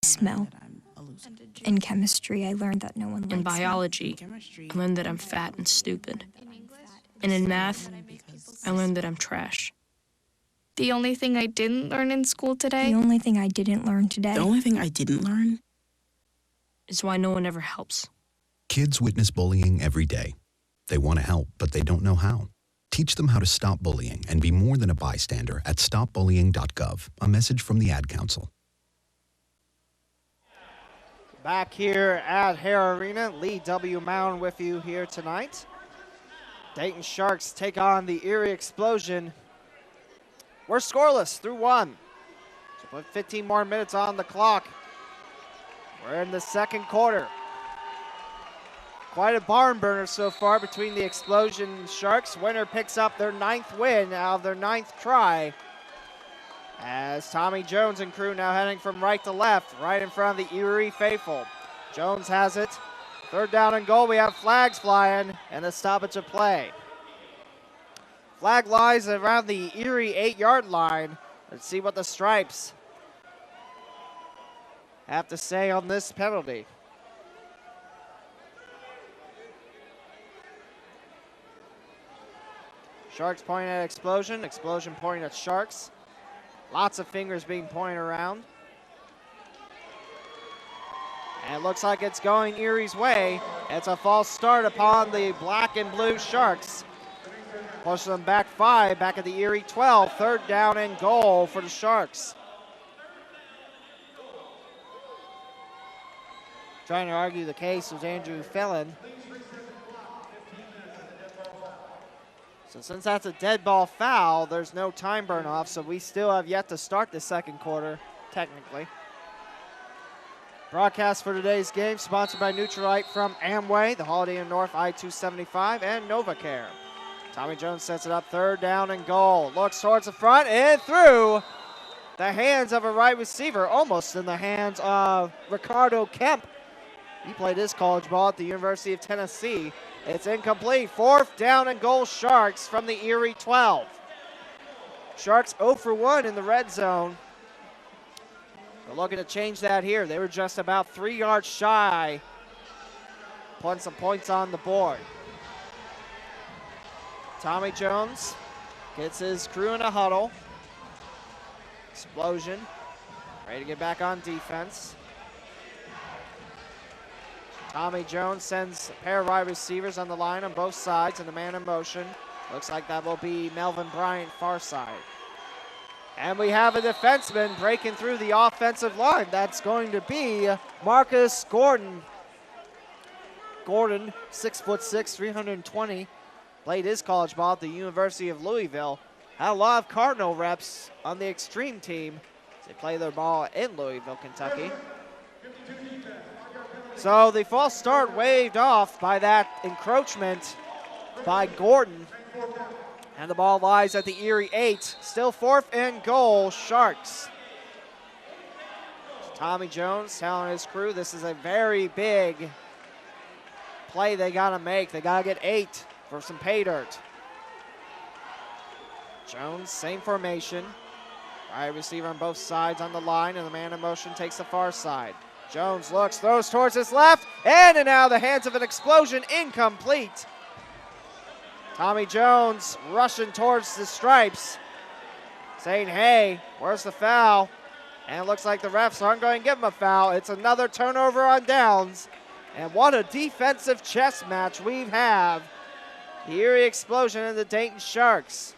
smell. In chemistry, I learned that no one likes me. In biology, I learned that I'm fat and stupid. And in math, I learned that I'm trash. The only thing I didn't learn in school today? The only thing I didn't learn today. The only thing I didn't learn is why no one ever helps. Kids witness bullying every day. They want to help, but they don't know how. Teach them how to stop bullying and be more than a bystander at stopbullying.gov. A message from the Ad Council. Back here at Hara Arena, Lee W. Mound with you here tonight. Dayton Sharks take on the Erie Explosion. We're scoreless through one. So put 15 more minutes on the clock. We're in the second quarter. Quite a barn burner so far between the Explosion and Sharks. Winner picks up their 9th win out of their 9th try. As Tommy Jones and crew now heading from right to left, right in front of the Erie faithful. Jones has it. 3rd down and goal. We have flags flying and a stoppage of play. Flag lies around the Erie 8-yard line. Let's see what the Stripes have to say on this penalty. Sharks pointing at Explosion. Explosion pointing at Sharks. Lots of fingers being pointed around. And it looks like it's going Erie's way. It's a false start upon the black and blue Sharks. Pushes them back 5, back at the Erie 12. 3rd down and goal for the Sharks. Trying to argue the case was Andrew Felon. So since that's a dead ball foul, there's no time burn off, so we still have yet to start the second quarter, technically. Broadcast for today's game sponsored by Nutrilite from Amway, the Holiday Inn North I-275, and NovaCare. Tommy Jones sets it up, 3rd down and goal. Looks towards the front and through the hands of a right receiver, almost in the hands of Ricardo Kemp. He played his college ball at the University of Tennessee. It's incomplete. 4th down and goal Sharks from the Erie 12. Sharks 0 for 1 in the red zone. They're looking to change that here. They were just about 3 yards shy, putting some points on the board. Tommy Jones gets his crew in a huddle. Explosion, ready to get back on defense. Tommy Jones sends a pair of wide receivers on the line on both sides and a man in motion. Looks like that will be Melvin Bryant far side. And we have a defenseman breaking through the offensive line. That's going to be Marcus Gordon. Gordon, 6'6", 320. Played his college ball at the University of Louisville. Had a lot of Cardinal reps on the Extreme team. They play their ball in Louisville, Kentucky. So the false start waved off by that encroachment by Gordon. And the ball lies at the Erie 8. Still 4th and goal, Sharks. Tommy Jones telling his crew this is a very big play they gotta make. They gotta get 8 for some pay dirt. Jones, same formation. Right receiver on both sides on the line, and the man in motion takes the far side. Jones looks, throws towards his left, and now the hands of an Explosion, incomplete. Tommy Jones rushing towards the Stripes, saying, hey, where's the foul? And it looks like the refs aren't going to give him a foul. It's another turnover on downs. And what a defensive chess match we have. The Erie Explosion and the Dayton Sharks.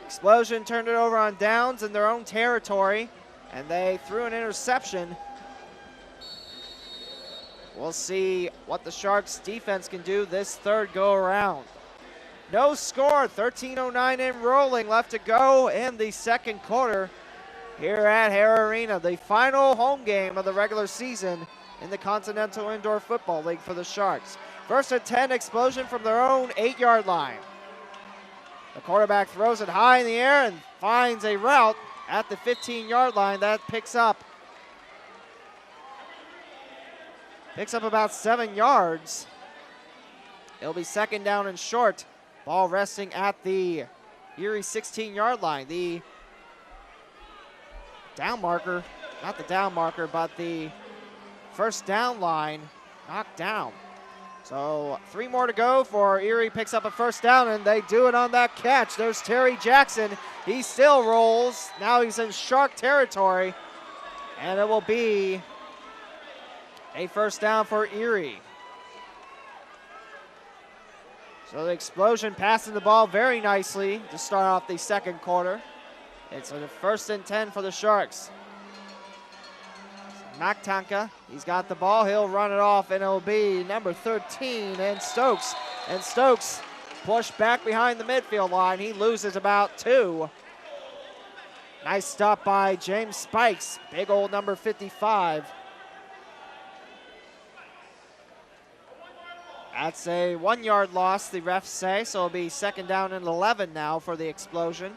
Explosion turned it over on downs in their own territory, and they threw an interception. We'll see what the Sharks defense can do this third go around. No score, 13:09 in rolling left to go in the second quarter here at Hara Arena, the final home game of the regular season in the Continental Indoor Football League for the Sharks. First and 10, Explosion from their own 8-yard line. The quarterback throws it high in the air and finds a route at the 15-yard line. That picks up about 7 yards. It'll be 2nd down and short. Ball resting at the Erie 16-yard line. The down marker not the down marker, but the first down line knocked down. So 3 more to go for Erie picks up a first down, and they do it on that catch. There's Terry Jackson. He still rolls. Now he's in Shark territory, and it will be a first down for Erie. So the Explosion passing the ball very nicely to start off the second quarter. It's a 1st and 10 for the Sharks. Maktanka, he's got the ball, he'll run it off, and it'll be number 13, and Stokes. And Stokes pushed back behind the midfield line. He loses about 2. Nice stop by James Spikes, big old number 55. That's a 1-yard loss, the refs say, so it'll be 2nd down and 11 now for the Explosion.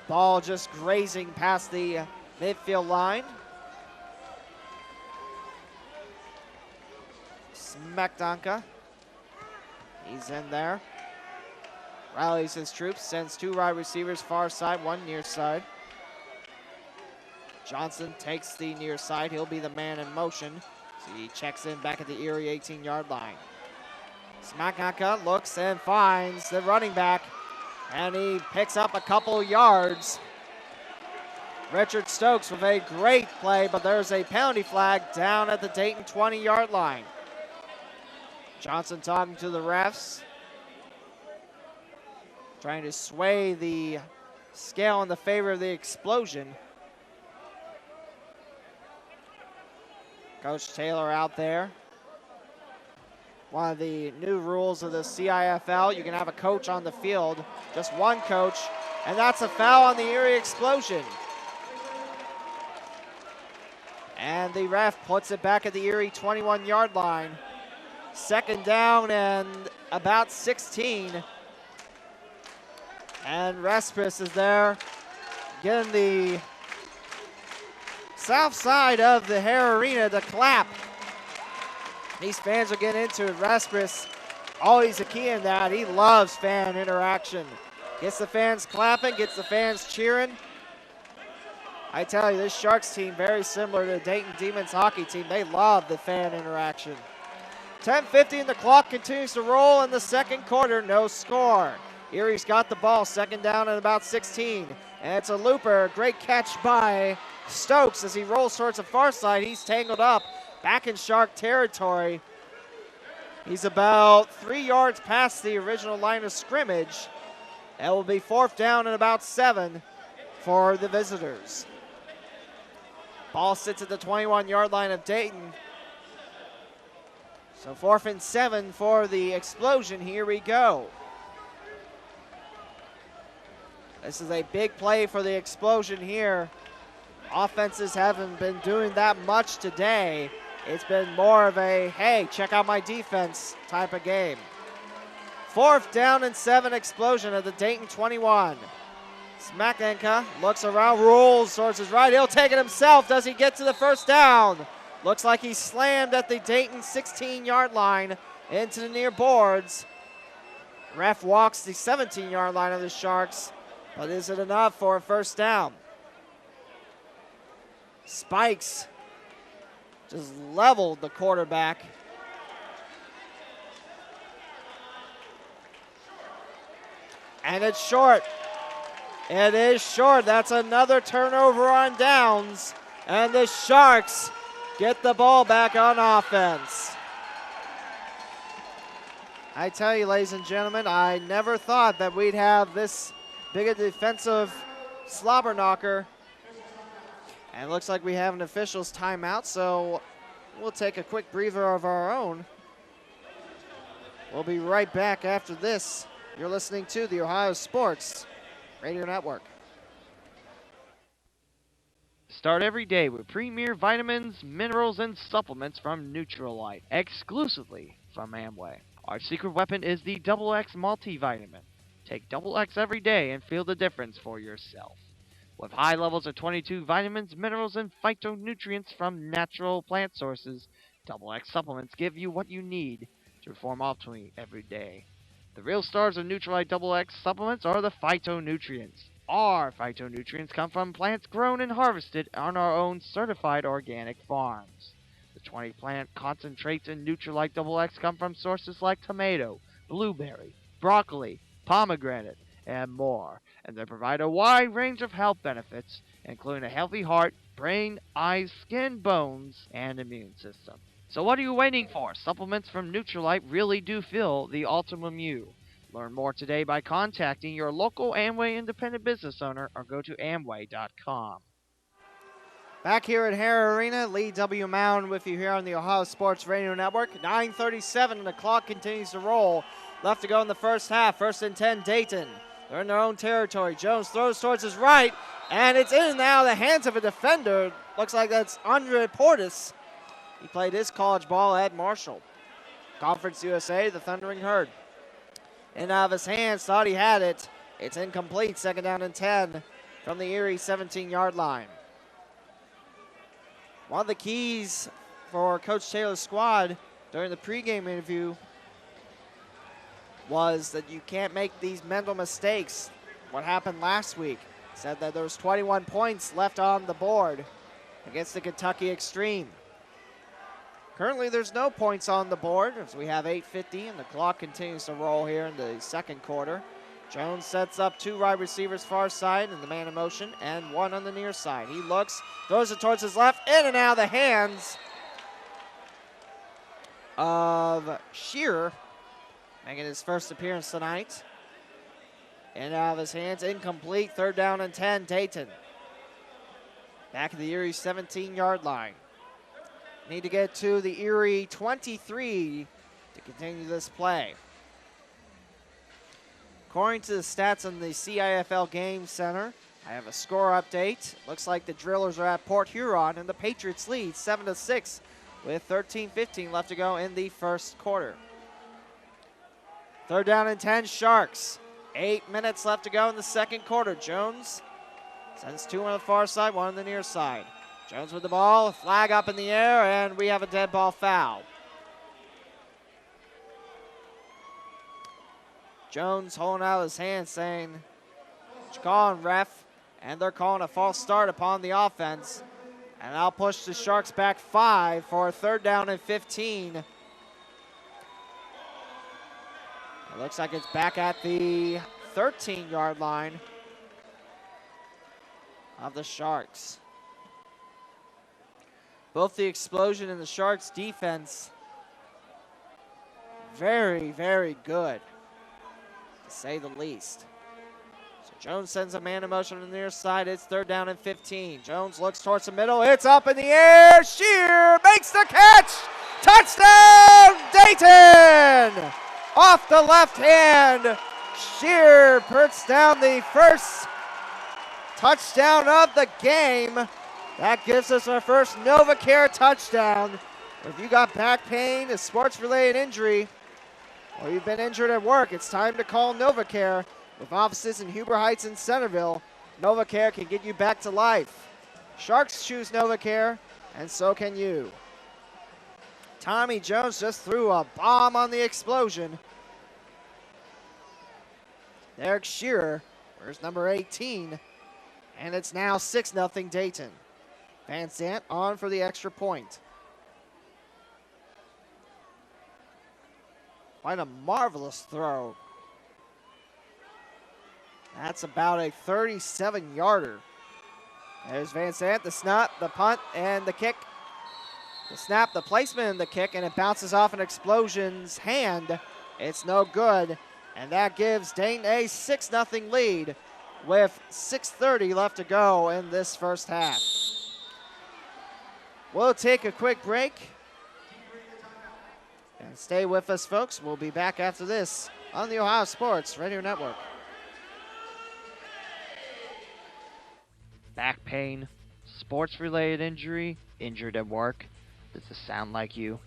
Ball just grazing past the midfield line. Smekdanka, he's in there. Rallies his troops, sends 2 wide receivers far side, 1 near side. Johnson takes the near side. He'll be the man in motion. So he checks in back at the Erie 18-yard line. Smekdanka looks and finds the running back, and he picks up a couple yards. Richard Stokes with a great play, but there's a penalty flag down at the Dayton 20-yard line. Johnson talking to the refs, trying to sway the scale in the favor of the Explosion. Coach Taylor out there. One of the new rules of the CIFL, you can have a coach on the field, just one coach, and that's a foul on the Erie Explosion. And the ref puts it back at the Erie 21-yard line. 2nd down and about 16. And Respris is there, getting the south side of the Hara Arena to clap. These fans are getting into it. Respris, always a key in that. He loves fan interaction. Gets the fans clapping, gets the fans cheering. I tell you, this Sharks team, very similar to the Dayton Demons hockey team. They love the fan interaction. 10:50 and the clock continues to roll in the second quarter. No score. Erie's got the ball, 2nd down and about 16. And it's a looper. Great catch by Stokes as he rolls towards the far side. He's tangled up back in Shark territory. He's about 3 yards past the original line of scrimmage. That will be 4th down and about 7 for the visitors. Ball sits at the 21-yard line of Dayton. So 4th and 7 for the Explosion. Here we go. This is a big play for the Explosion here. Offenses haven't been doing that much today. It's been more of a, hey, check out my defense type of game. 4th down and 7 Explosion at the Dayton 21. Smekdanka looks around, rolls towards his right. He'll take it himself. Does he get to the first down? Looks like he slammed at the Dayton 16-yard line into the near boards. Ref walks the 17-yard line of the Sharks, but is it enough for a first down? Spikes just leveled the quarterback. And it's short. It is short. That's another turnover on downs. And the Sharks get the ball back on offense. I tell you, ladies and gentlemen, I never thought that we'd have this big a defensive slobber knocker. And it looks like we have an official's timeout, so we'll take a quick breather of our own. We'll be right back after this. You're listening to the Ohio Sports Radio Network. Start every day with premier vitamins, minerals, and supplements from Nutrilite, exclusively from Amway. Our secret weapon is the Double X multivitamin. Take Double X every day and feel the difference for yourself. With high levels of 22 vitamins, minerals, and phytonutrients from natural plant sources, Double X supplements give you what you need to perform optimally every day. The real stars of Nutrilite Double X supplements are the phytonutrients. Our phytonutrients come from plants grown and harvested on our own certified organic farms. The 20 plant concentrates in Nutrilite XX come from sources like tomato, blueberry, broccoli, pomegranate, and more, and they provide a wide range of health benefits, including a healthy heart, brain, eyes, skin, bones, and immune system. So what are you waiting for? Supplements from Nutrilite really do fill the ultimate you. Learn more today by contacting your local Amway independent business owner or go to amway.com. Back here at Hara Arena, Lee W. Mound with you here on the Ohio Sports Radio Network. 9:37 and the clock continues to roll. Left to go in the first half. 1st and 10, Dayton. They're in their own territory. Jones throws towards his right, and it's in and out of the hands of a defender. Looks like that's Andre Portis. He played his college ball at Marshall. Conference USA, the Thundering Herd. In and out of his hands, thought he had it. It's incomplete. 2nd down and 10 from the Erie 17-yard line. One of the keys for Coach Taylor's squad during the pregame interview was that you can't make these mental mistakes. What happened last week? Said that there was 21 points left on the board against the Kentucky Extreme. Currently, there's no points on the board as we have 8:50 and the clock continues to roll here in the second quarter. Jones sets up 2 wide receivers far side in the man in motion and 1 on the near side. He looks, throws it towards his left, in and out of the hands of Shearer, making his first appearance tonight. In and out of his hands, incomplete. 3rd down and 10, Dayton. Back at the Erie 17-yard line. Need to get to the Erie 23 to continue this play. According to the stats on the CIFL Game Center, I have a score update. Looks like the Drillers are at Port Huron, and the Patriots lead 7-6 with 13:15 left to go in the first quarter. 3rd down and 10, Sharks. 8 minutes left to go in the second quarter. Jones sends 2 on the far side, 1 on the near side. Jones with the ball, flag up in the air, and we have a dead ball foul. Jones holding out his hand saying, "What you calling, ref?" And they're calling a false start upon the offense. And I'll push the Sharks back 5 for a 3rd down and 15. It looks like it's back at the 13-yard line of the Sharks. Both the explosion and the Sharks defense, very, very good, to say the least. So Jones sends a man in motion on the near side. It's 3rd down and 15. Jones looks towards the middle. It's up in the air. Shear makes the catch. Touchdown, Dayton! Off the left hand, Shear puts down the first touchdown of the game. That gives us our first NovaCare touchdown. If you got back pain, a sports-related injury, or you've been injured at work, it's time to call NovaCare. With offices in Huber Heights and Centerville, NovaCare can get you back to life. Sharks choose NovaCare, and so can you. Tommy Jones just threw a bomb on the explosion. Derek Shearer, where's number 18? And it's now 6-0 Dayton. Van Sant on for the extra point. Quite a marvelous throw. That's about a 37-yarder. There's Van Sant, the snap, the punt, and the kick. The snap, the placement, and the kick, and it bounces off an Explosion's hand. It's no good, and that gives Dayton a 6-0 lead with 6:30 left to go in this first half. We'll take a quick break. And stay with us, folks. We'll be back after this on the Ohio Sports Radio Network. Back pain, sports-related injury, injured at work. Does this sound like you?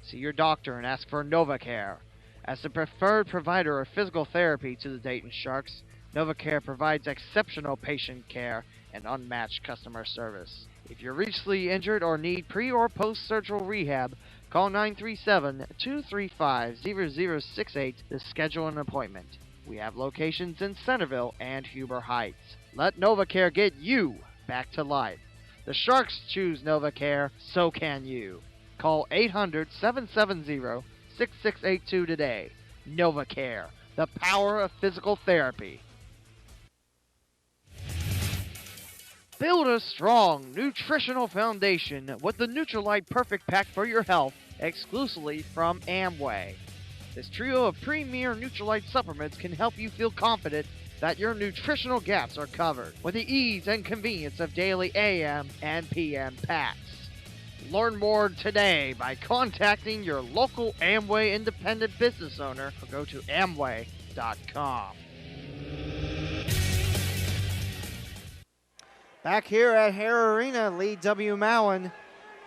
See your doctor and ask for NovaCare. As the preferred provider of physical therapy to the Dayton Sharks, NovaCare provides exceptional patient care and unmatched customer service. If you're recently injured or need pre- or post-surgical rehab, call 937-235-0068 to schedule an appointment. We have locations in Centerville and Huber Heights. Let NovaCare get you back to life. The Sharks choose NovaCare, so can you. Call 800-770-6682 today. NovaCare, the power of physical therapy. Build a strong nutritional foundation with the Nutrilite Perfect Pack for your health, exclusively from Amway. This trio of premier Nutrilite supplements can help you feel confident that your nutritional gaps are covered with the ease and convenience of daily AM and PM packs. Learn more today by contacting your local Amway independent business owner or go to amway.com. Back here at Hara Arena, Lee W. Mowen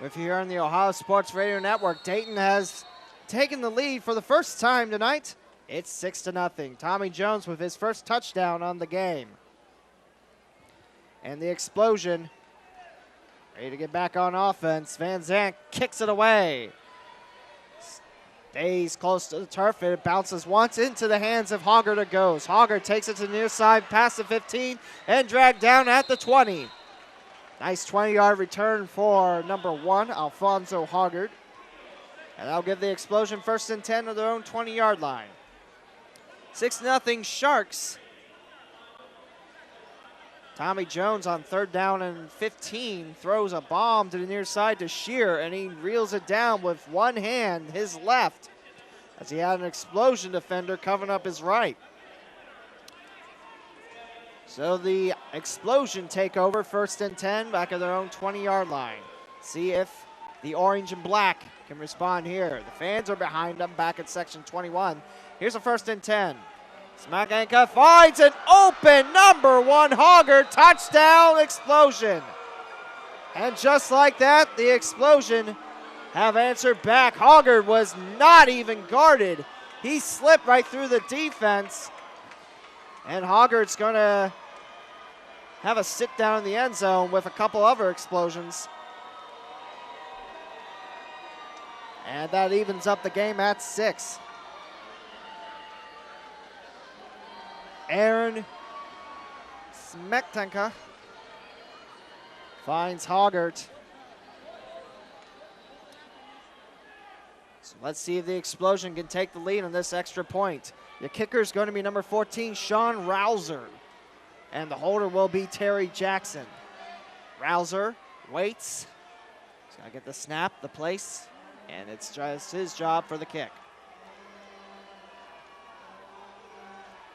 with you here on the Ohio Sports Radio Network. Dayton has taken the lead for the first time tonight. It's 6-0. Tommy Jones with his first touchdown on the game. And the explosion, ready to get back on offense. Van Zandt kicks it away. Stays close to the turf. It bounces once into the hands of Hoggard. It goes. Hoggard takes it to the near side, past the 15, and dragged down at the 20. Nice 20-yard return for number 1, Alfonso Hoggard. And that'll give the explosion 1st and 10 of their own 20-yard line. 6-0 Sharks. Tommy Jones on 3rd down and 15 throws a bomb to the near side to Shear, and he reels it down with one hand, his left, as he had an explosion defender covering up his right. So the explosion take over, 1st and 10, back at their own 20-yard line. See if the orange and black can respond here. The fans are behind them back at section 21. Here's a 1st and 10. Smakanka finds an open number 1 Hoggard, touchdown explosion. And just like that, the explosion have answered back. Hoggard was not even guarded. He slipped right through the defense. And Hoggard's going to have a sit down in the end zone with a couple other explosions. And that evens up the game at 6. Aaron Smetanka finds Hoggard. So let's see if the explosion can take the lead on this extra point. The kicker is going to be number 14, Sean Rouser. And the holder will be Terry Jackson. Rouser waits. He's got to get the snap, the place, and it's just his job for the kick.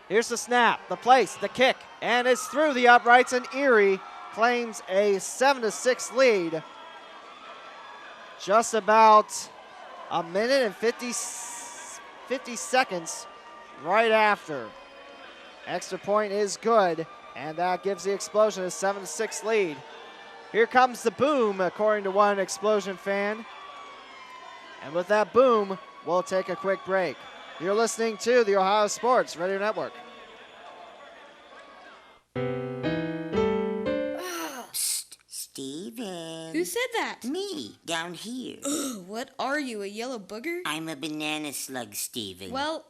Here's the snap, the place, the kick, and it's through the uprights, and Erie claims a 7-6 lead. Just about a minute and 50 seconds right after. Extra point is good, and that gives the explosion a 7-6 lead. Here comes the boom, according to one explosion fan. And with that boom, we'll take a quick break. You're listening to the Ohio Sports Radio Network. Psst, Steven. Who said that? Me, down here. What are you, a yellow booger? I'm a banana slug, Steven. Well,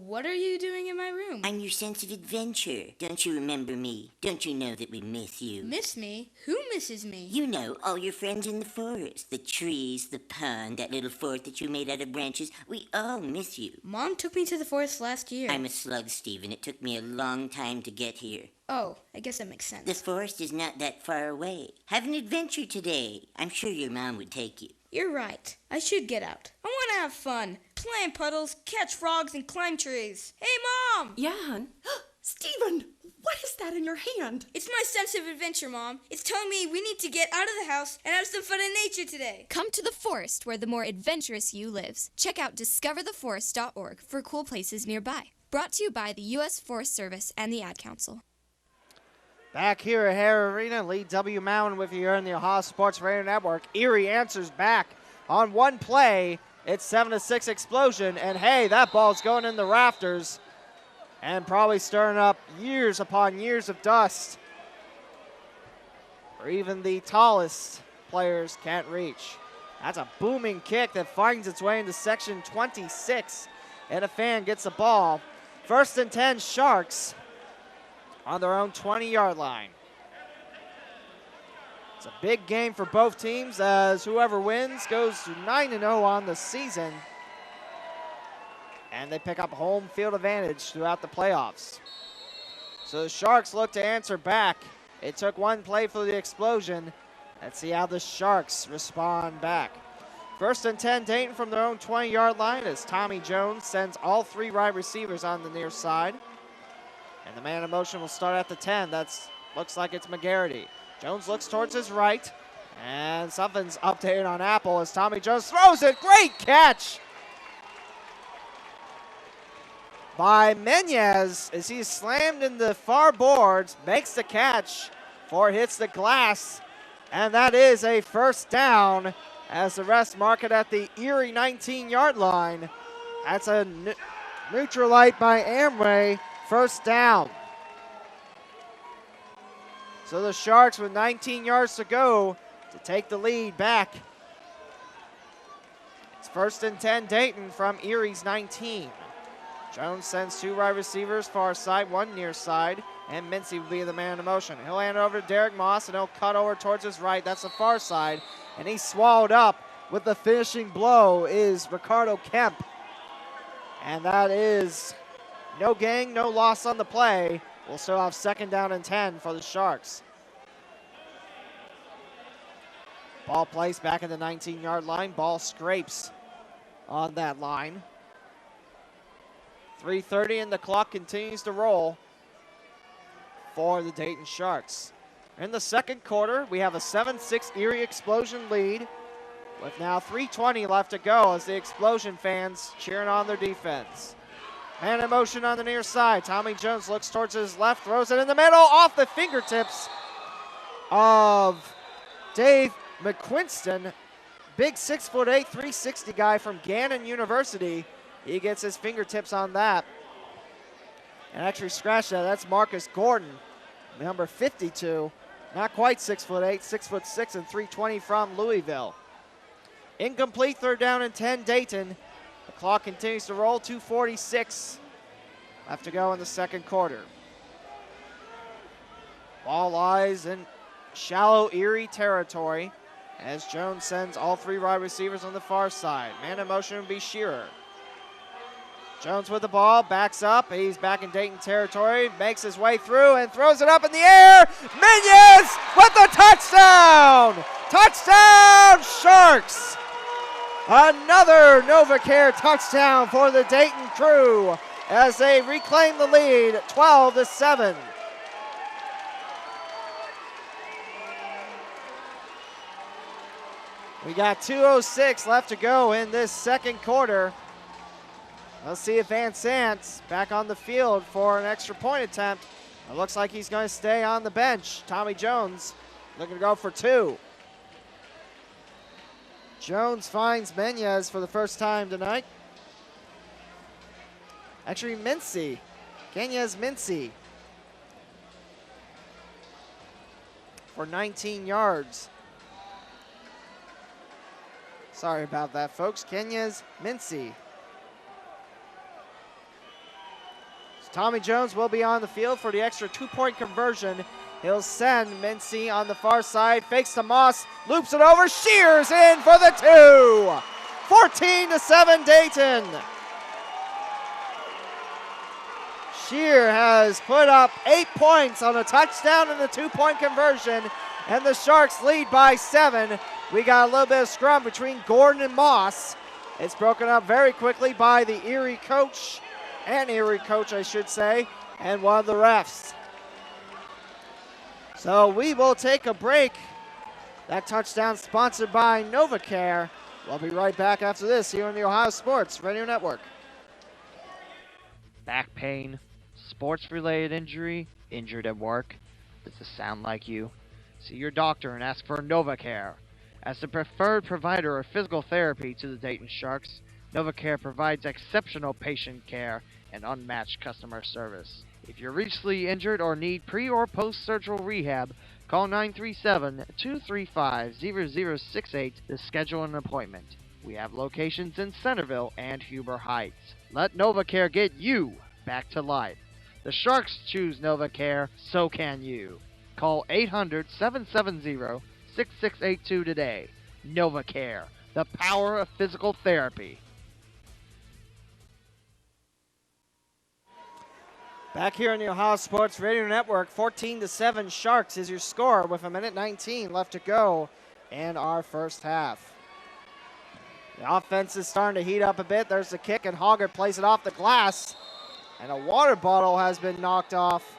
what are you doing in my room? I'm your sense of adventure. Don't you remember me? Don't you know that we miss you? Miss me? Who misses me? You know, all your friends in the forest. The trees, the pond, that little fort that you made out of branches. We all miss you. Mom took me to the forest last year. I'm a slug, Steven. It took me a long time to get here. Oh, I guess that makes sense. The forest is not that far away. Have an adventure today. I'm sure your mom would take you. You're right. I should get out. I want to have fun. Play in puddles, catch frogs, and climb trees. Hey, Mom! Yeah, hon? Steven, what is that in your hand? It's my sense of adventure, Mom. It's telling me we need to get out of the house and have some fun in nature today. Come to the forest where the more adventurous you lives. Check out discovertheforest.org for cool places nearby. Brought to you by the U.S. Forest Service and the Ad Council. Back here at Hara Arena, Lee W. Mowen with you here on the Ohio Sports Radio Network. Erie answers back on one play. It's 7-6 explosion, and hey, that ball's going in the rafters and probably stirring up years upon years of dust where even the tallest players can't reach. That's a booming kick that finds its way into section 26, and a fan gets the ball. 1st and 10 Sharks on their own 20-yard line. It's a big game for both teams as whoever wins goes to 9-0 on the season. And they pick up home field advantage throughout the playoffs. So the Sharks look to answer back. It took one play for the explosion. Let's see how the Sharks respond back. 1st and 10, Dayton from their own 20-yard line as Tommy Jones sends all 3 wide receivers on the near side. And the man in motion will start at the 10. Looks like it's McGarity. Jones looks towards his right. And something's updated on Apple as Tommy Jones throws it. Great catch by Menez as he's slammed in the far boards. Makes the catch before it hits the glass. And that is a first down as the rest mark it at the Erie 19-yard line. That's a neutral light by Amway. First down. So the Sharks with 19 yards to go to take the lead back. It's 1st and 10 Dayton from Erie's 19. Jones sends 2 wide receivers far side, 1 near side, and Mincy will be the man in motion. He'll hand it over to Derek Moss and he'll cut over towards his right. That's the far side. And he's swallowed up with the finishing blow is Ricardo Kemp. And that is no gain, no loss on the play. We'll still have 2nd down and 10 for the Sharks. Ball placed back at the 19-yard line. Ball scrapes on that line. 3:30 and the clock continues to roll for the Dayton Sharks. In the second quarter, we have a 7-6 Erie Explosion lead with now 3:20 left to go as the Explosion fans cheering on their defense. Man in motion on the near side. Tommy Jones looks towards his left, throws it in the middle off the fingertips of Dave McQuinston. Big 6'8", 360 guy from Gannon University. He gets his fingertips on that. And actually scratch that. That's Marcus Gordon, number 52. Not quite 6'8", 6'6", and 320 from Louisville. Incomplete, 3rd down and 10 Dayton. The clock continues to roll, 2:46 left to go in the second quarter. Ball lies in shallow Erie territory as Jones sends all 3 wide receivers on the far side. Man in motion will be Shearer. Jones with the ball, backs up. He's back in Dayton territory, makes his way through and throws it up in the air. Menez with the touchdown! Touchdown, Sharks! Another NovaCare touchdown for the Dayton crew as they reclaim the lead, 12-7. We got 2:06 left to go in this second quarter. Let's see if Van Sant's back on the field for an extra point attempt. It looks like he's going to stay on the bench. Tommy Jones looking to go for 2. Jones finds Menez for the first time tonight. Actually, Mincy. Kenyez Mincy for 19 yards. Sorry about that, folks. Kenyez Mincy. So Tommy Jones will be on the field for the extra 2-point conversion. He'll send Mincy on the far side, fakes to Moss, loops it over, Shears in for the 2. 14-7 Dayton. Shear has put up 8 points on a touchdown and a 2-point conversion, and the Sharks lead by 7. We got a little bit of scrum between Gordon and Moss. It's broken up very quickly by the Erie coach, I should say, and one of the refs. So we will take a break. That touchdown sponsored by NovaCare. We'll be right back after this here on the Ohio Sports Radio Network. Back pain, sports-related injury, injured at work. Does this sound like you? See your doctor and ask for NovaCare. As the preferred provider of physical therapy to the Dayton Sharks, NovaCare provides exceptional patient care and unmatched customer service. If you're recently injured or need pre- or post-surgical rehab, call 937-235-0068 to schedule an appointment. We have locations in Centerville and Huber Heights. Let NovaCare get you back to life. The Sharks choose NovaCare, so can you. Call 800-770-6682 today. NovaCare, the power of physical therapy. Back here on the Ohio Sports Radio Network, 14-7 Sharks is your score with 1:19 left to go in our first half. The offense is starting to heat up a bit. There's the kick, and Hoggart plays it off the glass. And a water bottle has been knocked off.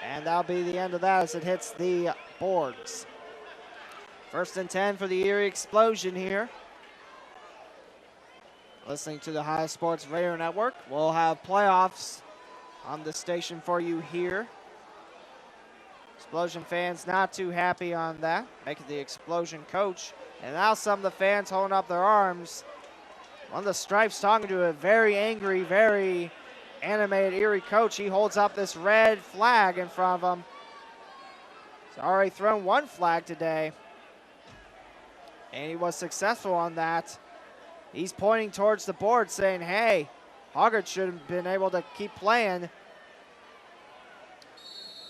And that'll be the end of that as it hits the boards. 1st and 10 for the Erie Explosion here. Listening to the Ohio Sports Radio Network. We'll have playoffs on the station for you here. Explosion fans not too happy on that, making the Explosion coach. And now some of the fans holding up their arms. One of the Stripes talking to a very angry, very animated Erie coach. He holds up this red flag in front of him. He's already thrown one flag today. And he was successful on that. He's pointing towards the board saying, hey, Hoggart should have been able to keep playing.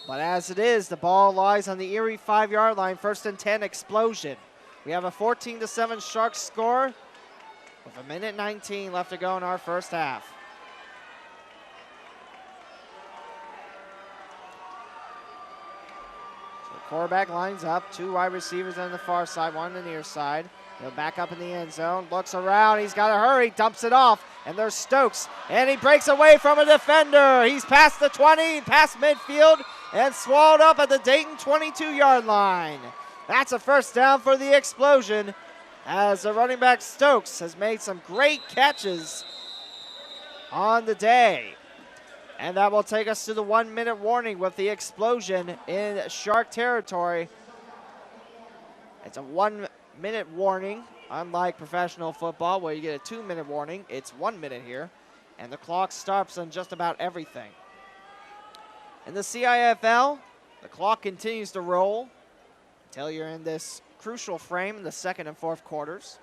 But as it is, the ball lies on the Erie 5-yard line. 1st and 10 Explosion. We have a 14-7 Sharks score with 1:19 left to go in our first half. So the quarterback lines up. 2 wide receivers on the far side, 1 on the near side. He'll back up in the end zone, looks around, he's got to hurry, dumps it off, and there's Stokes, and he breaks away from a defender. He's past the 20, past midfield, and swallowed up at the Dayton 22-yard line. That's a first down for the Explosion, as the running back Stokes has made some great catches on the day. And that will take us to the 1-minute warning with the Explosion in Shark territory. It's a 1-minute warning, unlike professional football where you get a 2-minute warning. It's 1 minute here, and the clock stops on just about everything. In the CIFL, the clock continues to roll until you're in this crucial frame in the 2nd and 4th quarters.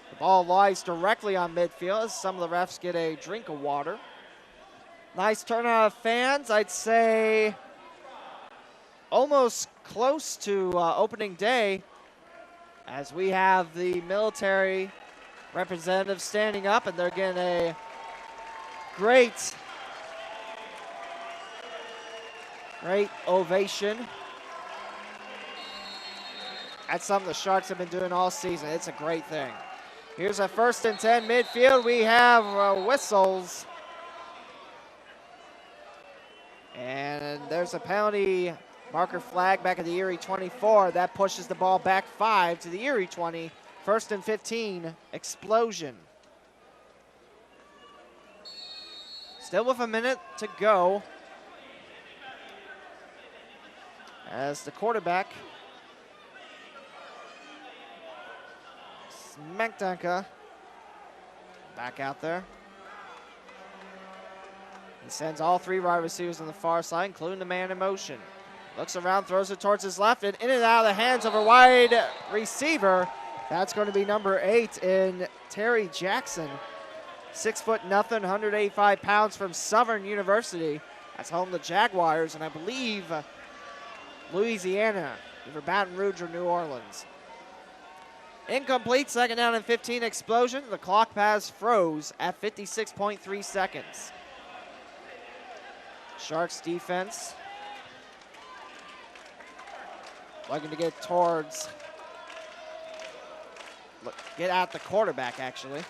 The ball lies directly on midfield as some of the refs get a drink of water. Nice turnout of fans. I'd say almost close to opening day, as we have the military representatives standing up, and they're getting a great ovation. That's something the Sharks have been doing all season. It's a great thing. Here's a 1st and 10 midfield. We have whistles. And there's a penalty marker flag back at the Erie 24. That pushes the ball back 5 to the Erie 20. 1st and 15, Explosion. Still with a minute to go, as the quarterback, Smekdanka, back out there. He sends all 3 wide receivers on the far side, including the man in motion. Looks around, throws it towards his left, and in and out of the hands of a wide receiver. That's going to be number 8 in Terry Jackson. 6'0", 185 pounds from Southern University. That's home to the Jaguars, and I believe Louisiana, either Baton Rouge or New Orleans. Incomplete, 2nd down and 15, Explosion. The clock pass froze at 56.3 seconds. Sharks defense looking to get towards, get at the quarterback actually.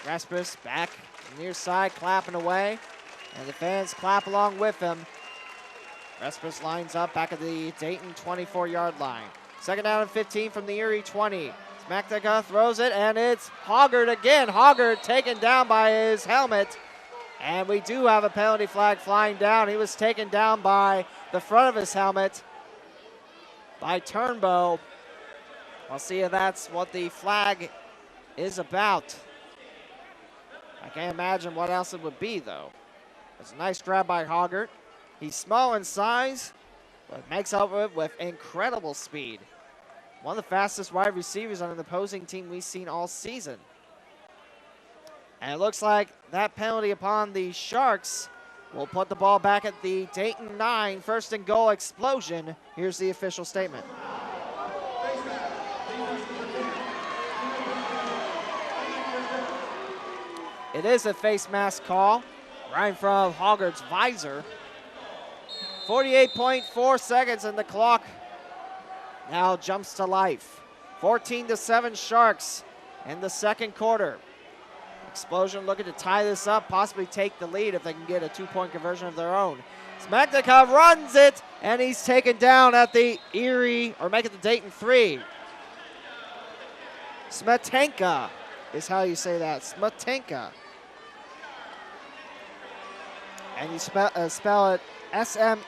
Raspis back near side, clapping away, and the fans clap along with him. Raspis lines up back at the Dayton 24-yard line. 2nd down and 15 from the Erie 20. Smekdanka throws it, and it's Hoggart again. Hoggart taken down by his helmet. And we do have a penalty flag flying down. He was taken down by the front of his helmet by Turnbow. We'll see if that's what the flag is about. I can't imagine what else it would be, though. It's a nice grab by Hoggart. He's small in size, but makes up for it with incredible speed. One of the fastest wide receivers on an opposing team we've seen all season. And it looks like that penalty upon the Sharks will put the ball back at the Dayton 9. First and goal explosion. Here's the official statement. It is a face mask call right in front of Hoggard's visor. 48.4 seconds and the clock now jumps to life. 14-7 Sharks in the second quarter. Explosion looking to tie this up, possibly take the lead if they can get a two-point conversion of their own. Smetanka runs it, and he's taken down at the Erie, or make it the Dayton 3. Smetanka is how you say that, Smetanka. And you spell it S-M-E-T-A-N-K-A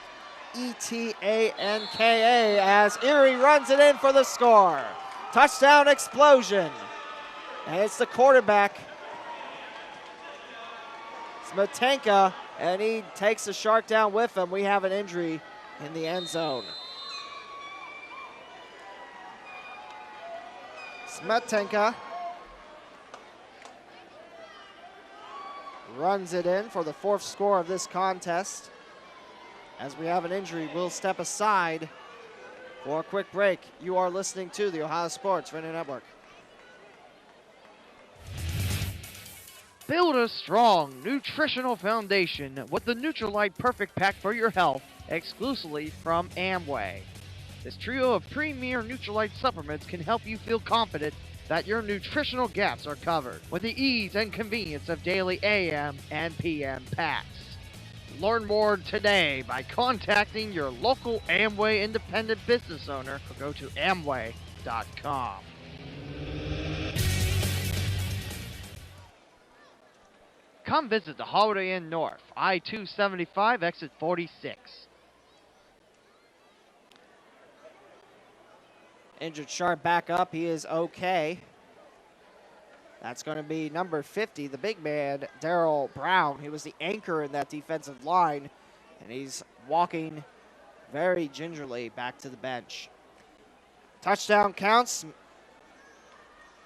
as Erie runs it in for the score. Touchdown explosion. And it's the quarterback, Smetanka, and he takes the Shark down with him. We have an injury in the end zone. Smetanka runs it in for the fourth score of this contest. As we have an injury, we'll step aside for a quick break. You are listening to the Ohio Sports Radio Network. Build a strong nutritional foundation with the Nutrilite Perfect Pack for your health, exclusively from Amway. This trio of premier Nutrilite supplements can help you feel confident that your nutritional gaps are covered with the ease and convenience of daily AM and PM packs. Learn more today by contacting your local Amway independent business owner or go to amway.com. Come visit the Holiday Inn North, I-275, exit 46. Injured Sharp back up. He is okay. That's going to be number 50, the big man, Darryl Brown. He was the anchor in that defensive line, and he's walking very gingerly back to the bench. Touchdown counts.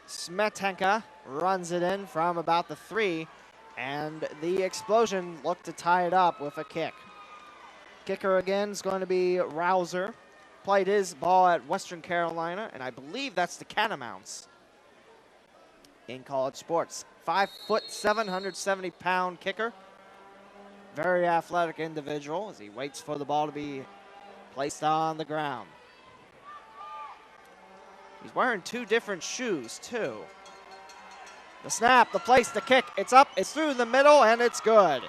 Smetanka runs it in from about the 3, and the Explosion look to tie it up with a kick. Kicker again is going to be Rouser. Played his ball at Western Carolina, and I believe that's the Catamounts in college sports. 5'7", 170-pound kicker. Very athletic individual as he waits for the ball to be placed on the ground. He's wearing 2 different shoes, too. The snap, the place, the kick. It's up, it's through the middle, and it's good.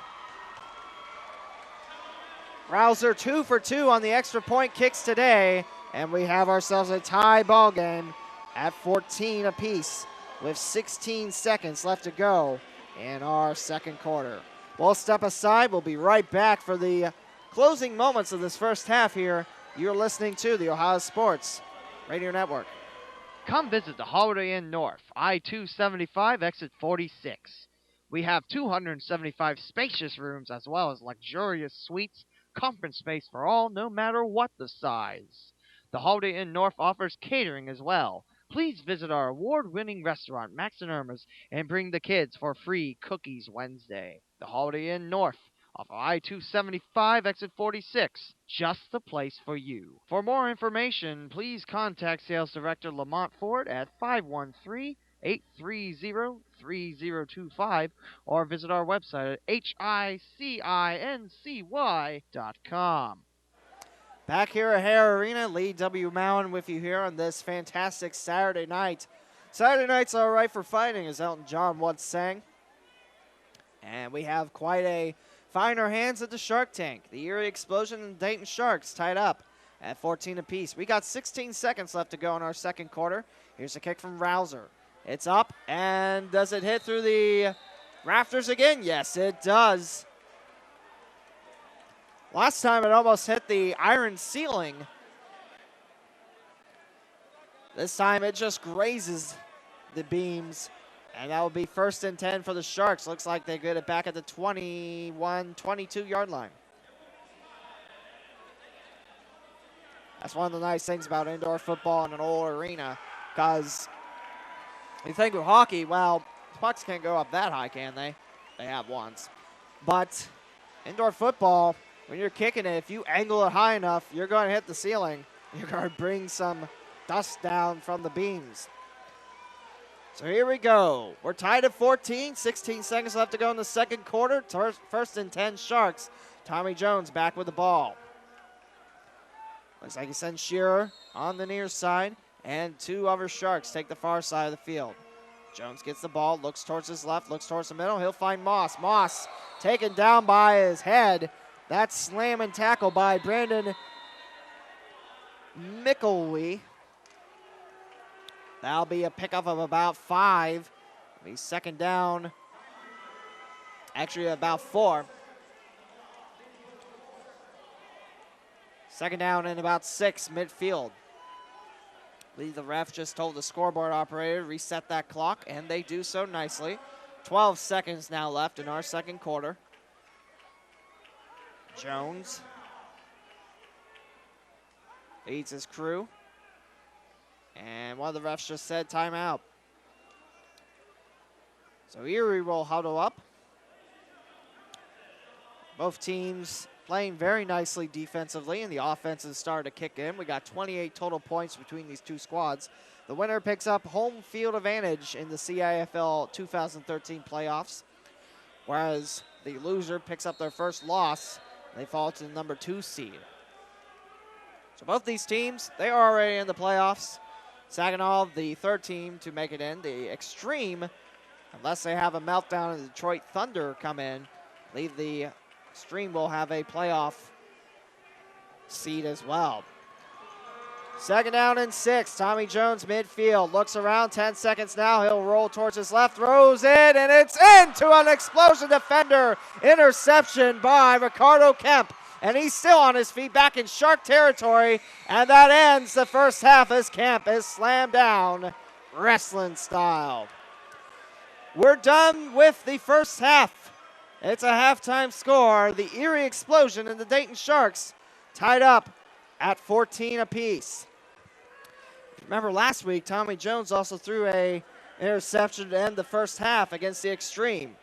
Rouser 2 for 2 on the extra point kicks today, and we have ourselves a tie ball game at 14 apiece with 16 seconds left to go in our second quarter. We'll step aside. We'll be right back for the closing moments of this first half here. You're listening to the Ohio Sports Radio Network. Come visit the Holiday Inn North, I-275, exit 46. We have 275 spacious rooms as well as luxurious suites, conference space for all, no matter what the size. The Holiday Inn North offers catering as well. Please visit our award-winning restaurant, Max and Irma's, and bring the kids for free Cookies Wednesday. The Holiday Inn North, off I-275, exit 46. Just the place for you. For more information, please contact Sales Director Lamont Ford at 513-830-3025 or visit our website at hicincy.com. Back here at Hara Arena, Lee W. Mowen with you here on this fantastic Saturday night. Saturday night's all right for fighting, as Elton John once sang. And we have quite a finer hands at the Shark Tank. The Erie Explosion and the Dayton Sharks tied up at 14 apiece. We got 16 seconds left to go in our second quarter. Here's a kick from Rouser. It's up, and does it hit through the rafters again? Yes, it does. Last time it almost hit the iron ceiling. This time it just grazes the beams. And that will be 1st and 10 for the Sharks. Looks like they get it back at the 21, 22-yard line. That's one of the nice things about indoor football in an old arena, because you think of hockey, well, pucks can't go up that high, can they? They have once. But indoor football, when you're kicking it, if you angle it high enough, you're going to hit the ceiling. You're going to bring some dust down from the beams. So here we go. We're tied at 14. 16 seconds left to go in the second quarter. First and 10 Sharks. Tommy Jones back with the ball. Looks like he sends Shearer on the near side. And 2 other Sharks take the far side of the field. Jones gets the ball, looks towards his left, looks towards the middle. He'll find Moss. Moss taken down by his head. That slam and tackle by Brandon Mickelwee. That'll be a pickup of about 5. It'll be second down. Actually, about 4. Second down and about 6 midfield. I believe the ref just told the scoreboard operator to reset that clock, and they do so nicely. 12 seconds now left in our second quarter. Jones leads his crew. And one of the refs just said timeout. So Erie will huddle up. Both teams playing very nicely defensively, and the offense has started to kick in. We got 28 total points between these two squads. The winner picks up home field advantage in the CIFL 2013 playoffs, whereas the loser picks up their first loss. They fall to the number 2 seed. So both these teams, they are already in the playoffs. Saginaw, the third team to make it in. The Extreme, unless they have a meltdown and the Detroit Thunder come in, I believe the Extreme will have a playoff seed as well. Second down and 6. Tommy Jones midfield. Looks around. 10 seconds now. He'll roll towards his left. Throws in, and it's into an explosion defender. Interception by Ricardo Kemp. And he's still on his feet back in Shark territory. And that ends the first half as Kemp is slammed down wrestling style. We're done with the first half. It's a halftime score. The Erie Explosion and the Dayton Sharks tied up at 14 apiece. Remember last week, Tommy Jones also threw an interception to end the first half against the Extreme.